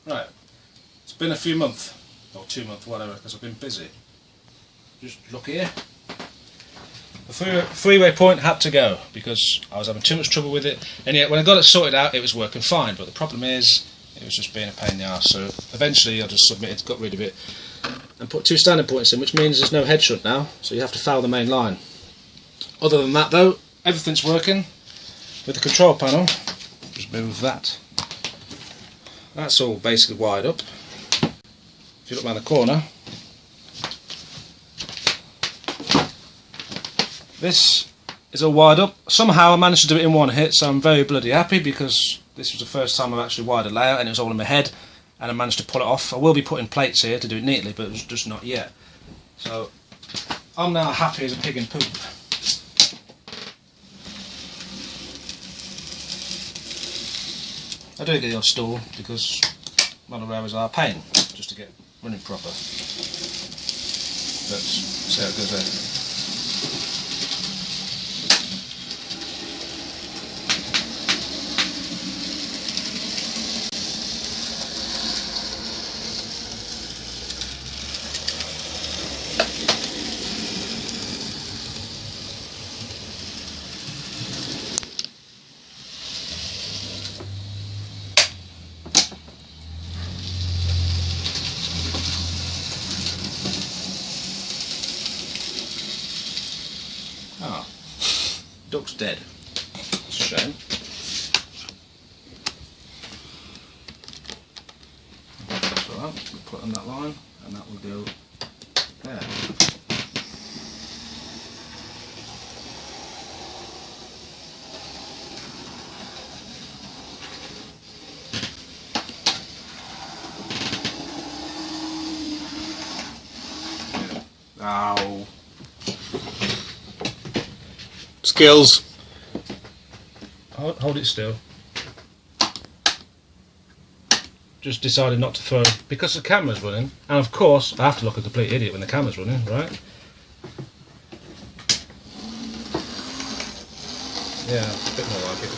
Right, it's been a few months, or 2 months, whatever, because I've been busy. Just look here. The three-way point had to go because I was having too much trouble with it, and yet when I got it sorted out it was working fine, but the problem is it was just being a pain in the arse, so eventually I just submitted, got rid of it and put 2 standard points in, which means there's no head shunt now, so you have to foul the main line. Other than that though, everything's working. With the control panel, just move that. That's all basically wired up. If you look around the corner, this is all wired up. Somehow I managed to do it in one hit, so I'm very bloody happy because this was the first time I've actually wired a layout and it was all in my head and I managed to pull it off. I will be putting plates here to do it neatly, but it was just not yet. So I'm now happy as a pig in poop. I do get the odd stall because model railways are a pain just to get running proper. But see how it goes there. Ah, duck's dead. It's a shame. That's all right. We'll put on that line, and that will go there. Ow. Skills. Hold it still. Just decided not to throw because the camera's running, and of course I have to look a complete idiot when the camera's running, right? Yeah, a bit more like it.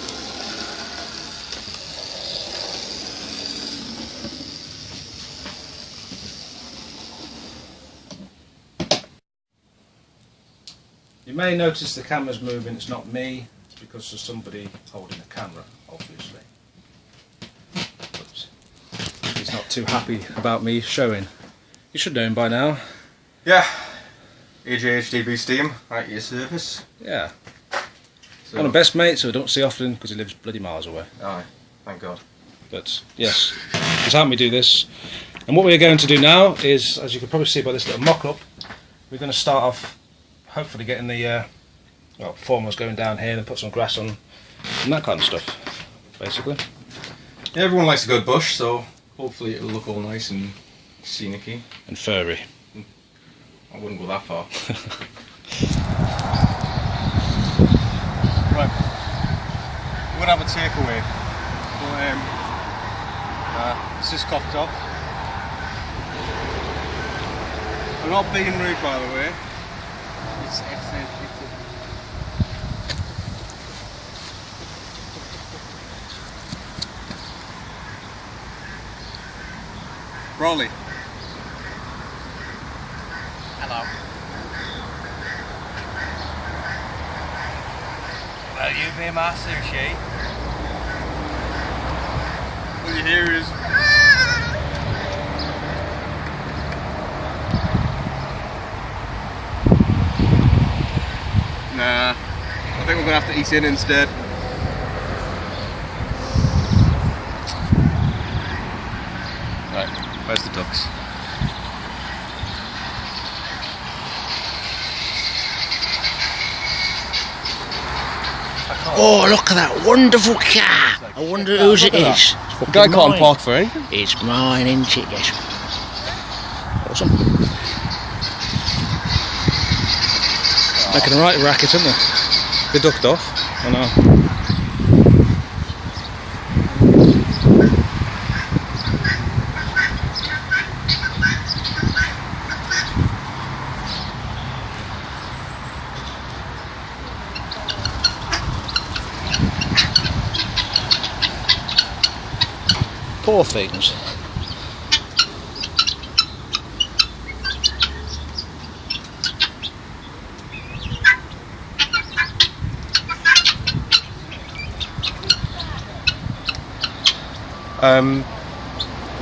You may notice the camera's moving, it's not me, it's because there's somebody holding the camera, obviously. But he's not too happy about me showing. You should know him by now. Yeah. AJHDB Steam, right at your service. Yeah. So, One of the best mates who I don't see often because he lives bloody miles away. aye, thank God. But yes, he's helped me do this. And what we're going to do now is, as you can probably see by this little mock-up, we're going to start off hopefully getting the formers going down here and put some grass on and that kind of stuff, basically. Yeah, everyone likes a good bush, so hopefully it'll look all nice and scenic-y. And furry. I wouldn't go that far. Right, we're going to have a takeaway. But, it's just cocked off. I'm not being rude, by the way. It's Rolly. Hello. Well, you be my sushi. All you hear is... Nah, I think we're going to have to eat in instead. Right, where's the ducks? Oh, look at that wonderful car! I wonder whose it is. The guy can't park for anything. It's mine, isn't it? Yes. Awesome. Making a right racket, isn't they? They ducked off. I know. Poor things.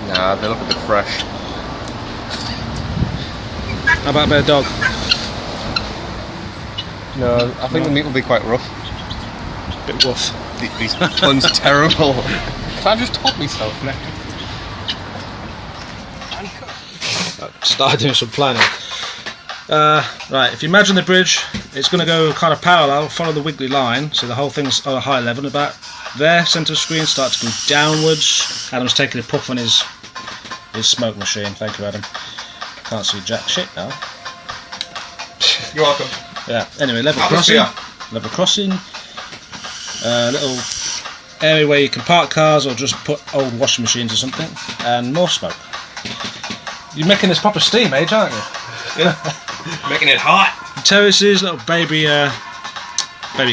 Nah, they look a bit fresh. How about a bit of dog? No, I think the meat will be quite rough. Bit rough. These puns terrible. Can I just top myself now? Started doing some planning. Right, if you imagine the bridge, it's going to go kind of parallel, follow the wiggly line, so the whole thing's on a high level, about there, centre of screen, start to go downwards. Adam's taking a puff on his smoke machine. Thank you, Adam. Can't see jack shit now. You're welcome. Yeah, anyway, level crossing. Level crossing. Little area where you can park cars or just put old washing machines or something, and more smoke. You're making this proper steam age, aren't you? Yeah. Making it hot. Terraces, little baby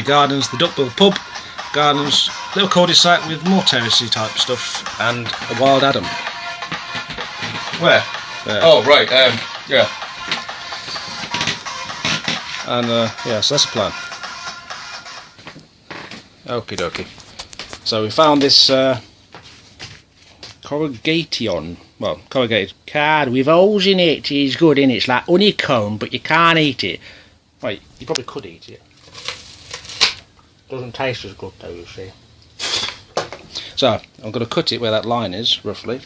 gardens, the Duckbill pub gardens, little cul-de-sac with more terracey type stuff, and a wild Adam. Where? There. Oh right, yeah. And yeah, so that's the plan. Okie dokie. So we found this corrugated Card with holes in it is good, innit? It's like honeycomb, but you can't eat it. Wait, you probably could eat it. Doesn't taste as good though, you see. So I'm going to cut it where that line is, roughly,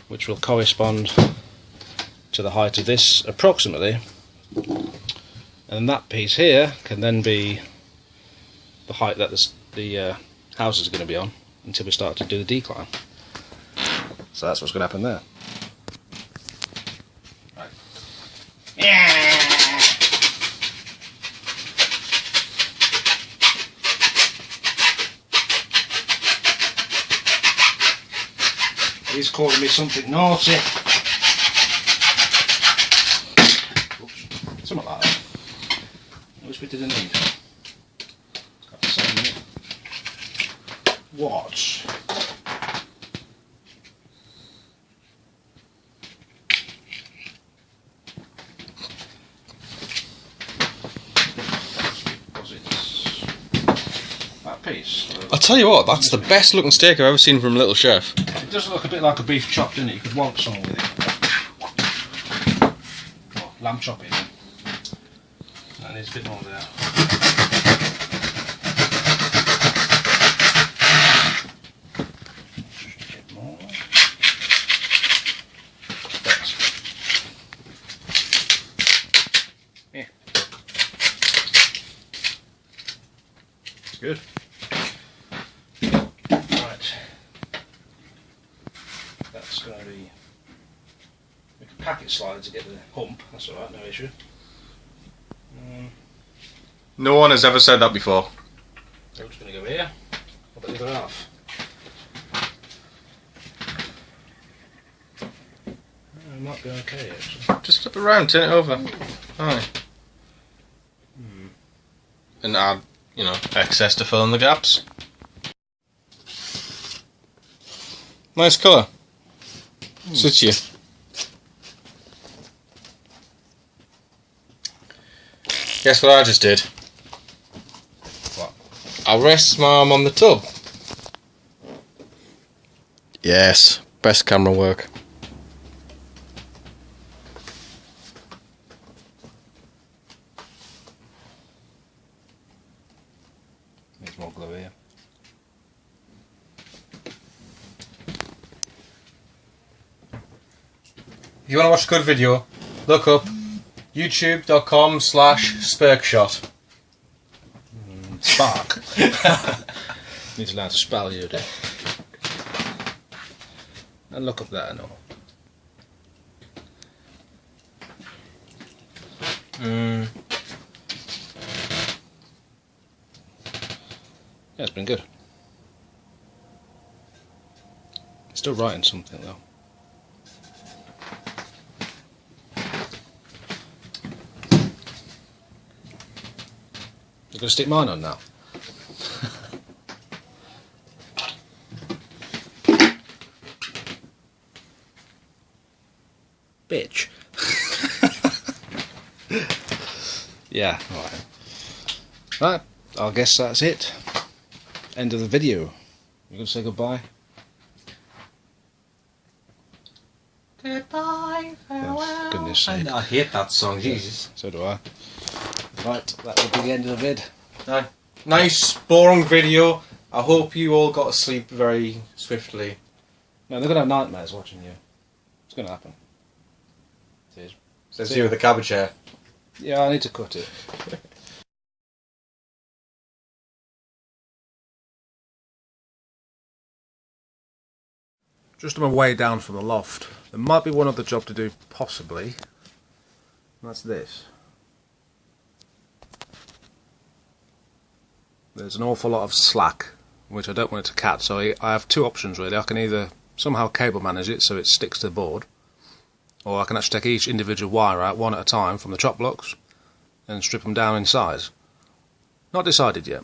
which will correspond to the height of this approximately. And that piece here can then be the height that the houses are going to be on until we start to do the decline. So that's what's going to happen there. Right. He's calling me something naughty. Oops. Something like that. Which bit did I need? It's got the same in it. What? I'll tell you what, that's the best looking steak I've ever seen from Little Chef. It does look a bit like a beef chop, doesn't it? You could want some with it. Oh, lamb chop it. That needs a bit more there. Just a bit more. Thanks. Yeah. It's good. That's going to be... We can packet slide to get the hump, that's alright, no issue. No one has ever said that before. I'm just going to go here. What about the other half? It might be okay actually. Just flip it around, turn it over. Aye. And add, you know, excess to fill in the gaps. Nice colour. Suits you. Guess what I just did? What? I rest my arm on the tub. Yes, best camera work. Needs more glue here. If you want to watch a good video, look up youtube.com/Sparkshot. Spark. Need to learn to spell you, do. And look up that and all. Yeah, it's been good. Still writing something though. You're going to stick mine on now. Bitch. Yeah, alright. Right, I guess that's it. End of the video. You going to say goodbye? goodness sake. I hate that song, Jesus. So do I. Right, that will be the end of the vid. Nice, boring video. I hope you all got to sleep very swiftly. No, they're going to have nightmares watching you. It's going to happen. It is. Says you with the cabbage hair. Yeah, I need to cut it. Just on my way down from the loft, there might be one other job to do, possibly. And that's this. There's an awful lot of slack, which I don't want it to catch, so I have two options really. I can either somehow cable manage it so it sticks to the board, or I can actually take each individual wire out one at a time from the chop blocks and strip them down in size. Not decided yet.